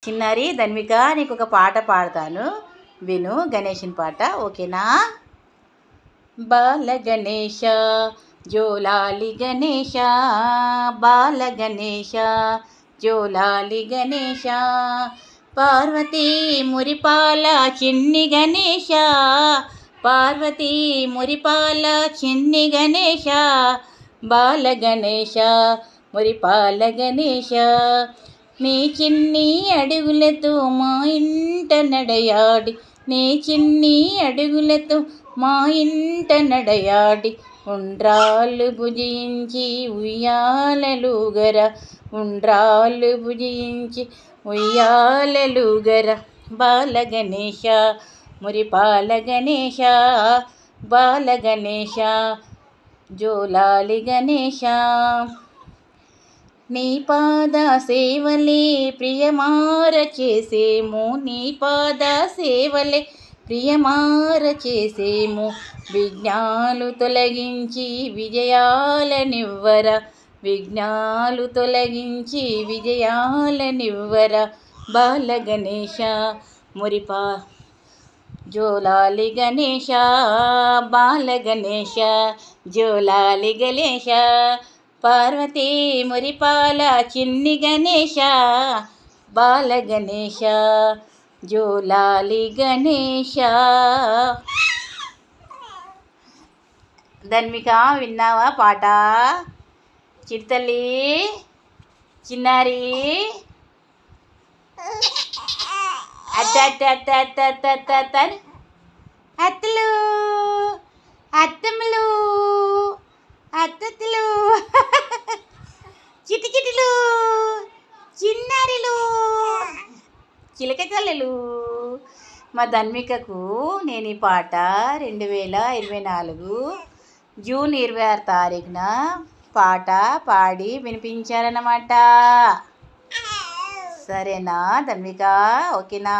చిన్నారి ధన్విక, నీకు ఒక పాట పాడతాను, విను. గణేషుని పాట, ఓకేనా? బాల గణేశ జోలాలి గణేశ, బాల గణేశ జోలాలి గణేశ, పార్వతీ మురిపాల చిన్ని గణేశ, పార్వతీ మురిపాల చిన్ని గణేశ, బాల గణేశ మురిపాల గణేశ, నీ చిన్ని అడుగులతో మా ఇంట నడయాడి, నీ చిన్ని అడుగులతో మా ఇంట నడయాడి, ఉండ్రాళ్ళు భుజించి ఉయ్యాలలుగర, ఉండ్రాళ్ళు భుజించి ఉయ్యాలలుగర, బాల గణేశ మురిపాల గణేశ, బాల గణేశ జోలాలి గణేశ, నీ పాద సేవలే ప్రియమార చేసేము, నీ పాద సేవలే ప్రియమార చేసేము, విఘ్నాలు తొలగించి విజయాలనివ్వర, విఘ్నాలు తొలగించి విజయాలనివ్వర, బాల గణేశ మురిపా జోలాలి గణేశ, బాల గణేశ జోలాలి గణేశ, పార్వతీ మురిపాల చిన్ని గణేశ, బాల గణేశ జోలాలి గణేశ. ధన్విక, విన్నావా పాట? చిట్టల్లి, చిన్నారి, అత్త అత్త అత్త అత్త అత్త అత్త అత్త అత్తలు, అత్తమ్మలు, అత్తలు, చిటి చిటిలు, చిన్నారిలు, చిలక చల్లలు. మా ధన్వికకు నేను ఈ పాట 2024 జూన్ 26 తారీఖున పాట పాడి వినిపించారన్నమాట. సరేనా ధన్విక, ఓకేనా?